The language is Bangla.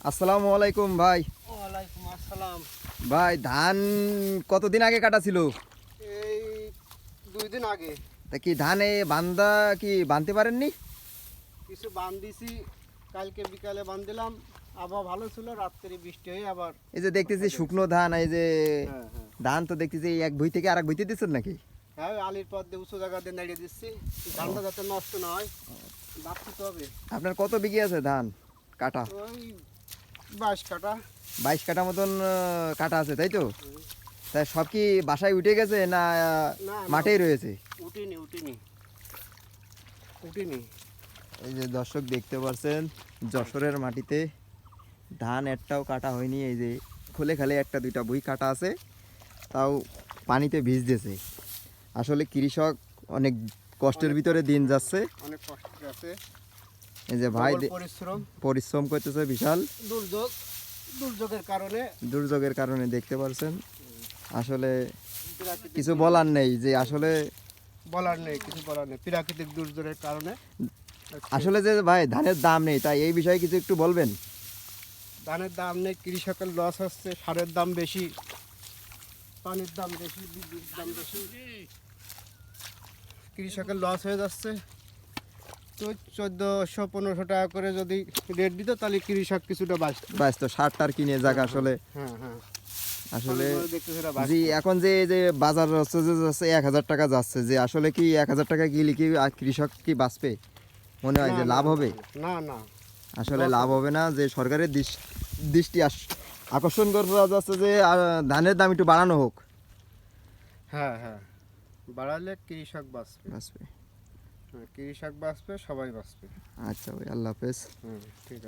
আসসালামু আলাইকুম ভাই। ওয়ালাইকুম আসসালাম। ভাই ধান কতদিন আগে কাটা ছিল? এই 2 দিন আগে তা কি ধানে বান্দা কি বানতে পারেননি? কিছু বান দিছি, কালকে বিকালে বান দিলাম। আবহাওয়া ভালো ছিল, রাত্রে বৃষ্টি হয়ে আবার এই যে দেখতেছি শুকনো ধান, এই যে হ্যাঁ হ্যাঁ ধান তো দেখতেছি এক ভুঁই থেকে আরেক ভুঁইতে দিচ্ছেন নাকি? হ্যাঁ, ওই আলির পর দিয়ে উঁচু জায়গা দিয়ে নাড়িয়ে দিচ্ছি, ধানটা যাতে নষ্ট না হয়। বাঁচতে হবে। আপনার কত বিঘি আছে ধান কাটা? ওই 22 কাটা। 22 কাটা মতন কাটা আছে, তাই তো? তাই সব কি বাসায় উঠে গেছে না না মাঠেই রয়েছে? উঠিনি উঠিনি উঠিনি। এই যে দর্শক দেখতে পাচ্ছেন যশোরের মাটিতে ধান একটাও কাটা হয়নি। এই যে খুলে খালে একটা দুইটা ভুঁই কাটা আছে, তাও পানিতে ভিজতেছে। আসলে কৃষক অনেক কষ্টের ভিতরে দিন যাচ্ছে। অনেক কষ্ট আছে। এই যে ভাই প্রবল পরিশ্রম, পরিশ্রম করতেছে বিশাল। দুর্যোগের কারণে দুর্যোগের কারণে দেখতে পাচ্ছেন। আসলে প্রাকৃতিক কিছু বলার নেই যে আসলে বলার নেই, কিছু বলার নেই, প্রাকৃতিক দুর্যোগের কারণে। আসলে যে ভাই ধানের দাম নেই, তাই এই বিষয়ে কিছু একটু বলবেন। ধানের দাম নেই, কৃষকের লস হচ্ছে, সারের দাম বেশি, পানির দাম বেশি, বিদ্যুৎ দাম বেশি, কৃষকের লস হয়ে যাচ্ছে। তো 1400-1500 টাকা করে যদি রেট দিত, তাহলে কৃষক কিছুটা বাঁচত। ব্যাস তো সার টার কিনে যাক আসলে। হ্যাঁ হ্যাঁ, আসলে দেখতেছে না জি, বাঁচত। এখন যে এই যে বাজার হচ্ছে যে যাচ্ছে 1000 টাকা যাচ্ছে, যে আসলে কি 1000 টাকা গেলে কি কৃষক কি বাঁচবে? মনে হয় না, যে না, লাভ না, হবে? না না, আসলে লস লাভ হবে। হবে না। যে সরকারের দৃষ্টি আকর্ষণ করা যাচ্ছে যে ধানের দাম একটু বাড়ানো হোক। হ্যাঁ হ্যাঁ, বাড়ালে কৃষক বাঁচবে। বাঁচবে। হ্যাঁ, কৃষক বাঁচবে, সবাই বাঁচবে। আচ্ছা ভাই, আল্লাহ হাফেজ। হুম, ঠিক আছে।